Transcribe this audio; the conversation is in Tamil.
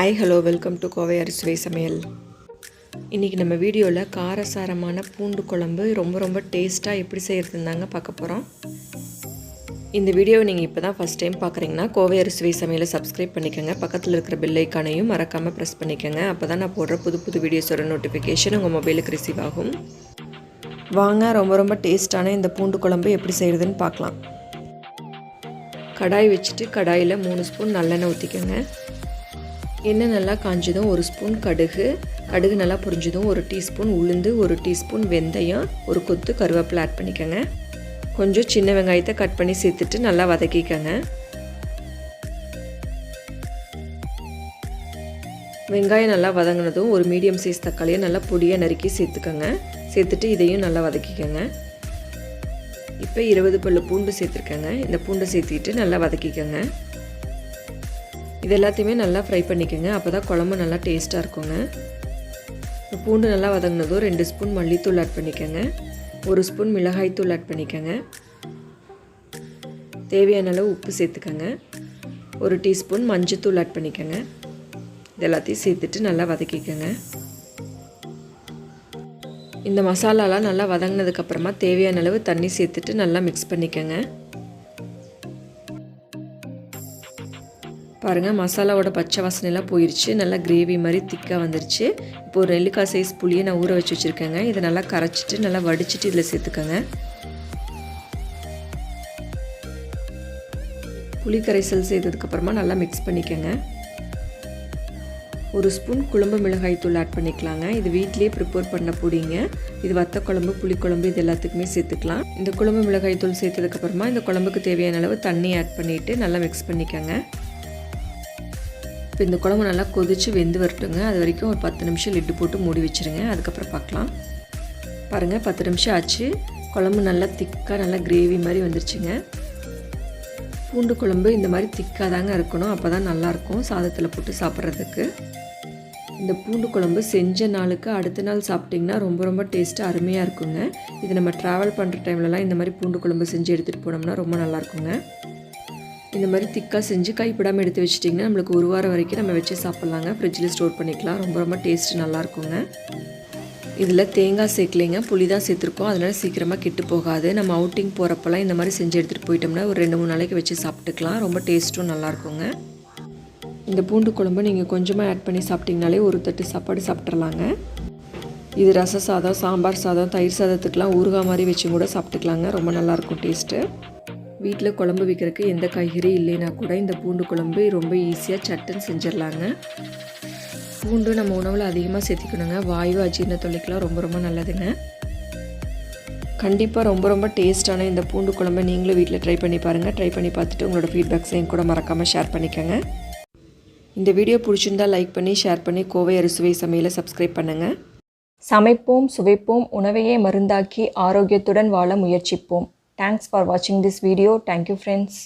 Hi hello welcome to Kovai Arusuvai Samayal. இன்றைக்கி நம்ம வீடியோவில் காரசாரமான பூண்டு குழம்பு ரொம்ப டேஸ்ட்டாக எப்படி செய்கிறதுன்னு தாங்க பார்க்க போகிறோம். இந்த வீடியோவை நீங்கள் இப்போ தான் ஃபஸ்ட் டைம் பார்க்குறீங்கன்னா கோவை அரிசுவை சமையலை சப்ஸ்கிரைப் பண்ணிக்கோங்க. பக்கத்தில் இருக்கிற பெல் ஐக்கானையும் மறக்காமல் ப்ரெஸ் பண்ணிக்கோங்க. அப்போ தான் நான் போடுற புது வீடியோஸோட நோட்டிஃபிகேஷன் உங்கள் மொபைலுக்கு ரிசீவ் ஆகும். வாங்க ரொம்ப டேஸ்ட்டான இந்த பூண்டு குழம்பு எப்படி செய்கிறதுன்னு பார்க்கலாம். கடாய் வச்சுட்டு கடாயில் 3 ஸ்பூன் நல்லெண்ணெய் ஊற்றிக்கோங்க. எண்ணெய் நல்லா காஞ்சதும் 1 ஸ்பூன் கடுகு நல்லா பொரிஞ்சதும் 1 டீஸ்பூன் உளுந்து, 1 டீஸ்பூன் வெந்தயம், ஒரு கொத்து கருவேப்பிலை ஆட் பண்ணிக்கோங்க. கொஞ்சம் சின்ன வெங்காயத்தை கட் பண்ணி சேர்த்துட்டு நல்லா வதக்கிக்கோங்க. வெங்காயம் நல்லா வதங்கினதும் ஒரு மீடியம் சைஸ் தக்காளியை நல்லா பொடியாக நறுக்கி சேர்த்துக்கோங்க. சேர்த்துட்டு இதையும் நல்லா வதக்கிக்கோங்க. இப்போ 20 பல்லு பூண்டு சேர்த்துருக்கேங்க. இந்த பூண்டை சேர்த்துக்கிட்டு நல்லா வதக்கிக்கோங்க. இது எல்லாத்தையுமே நல்லா ஃப்ரை பண்ணிக்கோங்க. அப்போ தான் குழம்பு நல்லா டேஸ்ட்டாக இருக்குங்க. இப்போ பூண்டு நல்லா வதங்கினதும் 2 ஸ்பூன் மல்லித்தூள் ஆட் பண்ணிக்கோங்க. 1 ஸ்பூன் மிளகாய்த்தூள் ஆட் பண்ணிக்கோங்க. தேவையான அளவு உப்பு சேர்த்துக்கோங்க. 1 டீஸ்பூன் மஞ்சத்தூள் ஆட் பண்ணிக்கோங்க. இது எல்லாத்தையும் சேர்த்துட்டு நல்லா வதக்கிக்கோங்க. இந்த மசாலாலாம் நல்லா வதங்கினதுக்கப்புறமா தேவையான அளவு தண்ணி சேர்த்துட்டு நல்லா மிக்ஸ் பண்ணிக்கோங்க. பாருங்கள், மசாலாவோட பச்சை வாசனைலாம் போயிடுச்சு. நல்லா கிரேவி மாதிரி திக்காக வந்துருச்சு. இப்போ ஒரு நெல்லிக்காய் சைஸ் புளியை நான் ஊற வச்சு வச்சுருக்கேங்க. இதை நல்லா கரைச்சிட்டு நல்லா வடிச்சிட்டு இதில் சேர்த்துக்கோங்க. புளி கரைசல் சேர்த்ததுக்கப்புறமா நல்லா மிக்ஸ் பண்ணிக்கோங்க. 1 ஸ்பூன் குழம்பு மிளகாய் தூள் ஆட் பண்ணிக்கலாங்க. இது வீட்டிலேயே ப்ரிப்பேர் பண்ண பொடிங்க. இது வத்த குழம்பு, புளிக்குழம்பு இது எல்லாத்துக்குமே சேர்த்துக்கலாம். இந்த குழம்பு மிளகாய் தூள் சேர்த்ததுக்கப்புறமா இந்த குழம்புக்கு தேவையான அளவு தண்ணி ஆட் பண்ணிவிட்டு நல்லா மிக்ஸ் பண்ணிக்கோங்க. இப்போ இந்த குழம்பு நல்லா கொதித்து வெந்து வரட்டுங்க. அது வரைக்கும் ஒரு 10 நிமிஷம் லிட்டு போட்டு மூடி வச்சுருங்க. அதுக்கப்புறம் பார்க்கலாம். பாருங்கள், 10 நிமிஷம் ஆச்சு. குழம்பு நல்லா திக்காக நல்லா கிரேவி மாதிரி வந்துருச்சுங்க. பூண்டு குழம்பு இந்த மாதிரி திக்காக தாங்க இருக்கணும். அப்போ தான் நல்லாயிருக்கும் சாதத்தில் போட்டு சாப்பிட்றதுக்கு. இந்த பூண்டு குழம்பு செஞ்ச நாளுக்கு அடுத்த நாள் சாப்பிட்டிங்கன்னா ரொம்ப டேஸ்ட்டாக அருமையாக இருக்குங்க. இது நம்ம ட்ராவல் பண்ணுற டைம்லலாம் இந்த மாதிரி பூண்டு குழம்பு செஞ்சு எடுத்துகிட்டு போனோம்னா ரொம்ப நல்லாயிருக்குங்க. இந்த மாதிரி திக்காக செஞ்சு கைப்படாமல் எடுத்து வச்சிட்டிங்கன்னா நம்மளுக்கு 1 வாரம் வரைக்கும் நம்ம வச்சு சாப்பிட்லாங்க. ஃப்ரிட்ஜில் ஸ்டோர் பண்ணிக்கலாம். ரொம்ப டேஸ்ட்டு நல்லாயிருக்குங்க. இதில் தேங்காய் சேர்க்கலைங்க, புளி தான் சேர்த்துருக்கோம். அதனால் சீக்கிரமாக கெட்டு போகாது. நம்ம அவுட்டிங் போகிறப்பெல்லாம் இந்த மாதிரி செஞ்சு எடுத்துகிட்டு போயிட்டோம்னா ஒரு 2-3 நாளைக்கு வச்சு சாப்பிட்டுக்கலாம். ரொம்ப டேஸ்ட்டும் நல்லாயிருக்குங்க. இந்த பூண்டு குழம்பு நீங்கள் கொஞ்சமாக ஆட் பண்ணி சாப்பிட்டிங்கனாலே ஒரு தட்டு சாப்பாடு சாப்பிட்றலாங்க. இது ரச சாதம், சாம்பார் சாதம், தயிர் சாதத்துக்கெலாம் ஊறுகாய் மாதிரி வச்சு கூட சாப்பிட்டுக்கலாங்க. ரொம்ப நல்லாயிருக்கும் டேஸ்ட்டு. வீட்டில் குழம்பு வைக்கிறதுக்கு எந்த காய்கறி இல்லைன்னா கூட இந்த பூண்டு குழம்பு ரொம்ப ஈஸியாக சட்டுன்னு செஞ்சிடலாங்க. பூண்டு நம்ம உணவில் அதிகமாக சேர்த்திக்கணுங்க. வாயு அஜீரண தொல்லைக்கெலாம் ரொம்ப நல்லதுங்க. கண்டிப்பாக ரொம்ப டேஸ்ட்டான இந்த பூண்டு குழம்பை நீங்களும் வீட்டில் ட்ரை பண்ணி பாருங்கள். ட்ரை பண்ணி பார்த்துட்டு உங்களோட ஃபீட்பேக்ஸையும் கூட மறக்காமல் ஷேர் பண்ணிக்கோங்க. இந்த வீடியோ பிடிச்சிருந்தால் லைக் பண்ணி ஷேர் பண்ணி கோவை அரிசுவை சமையலை சப்ஸ்கிரைப் பண்ணுங்கள். சமைப்போம், சுவைப்போம், உணவையே மருந்தாக்கி ஆரோக்கியத்துடன் வாழ முயற்சிப்போம். Thanks for watching this video. Thank you friends.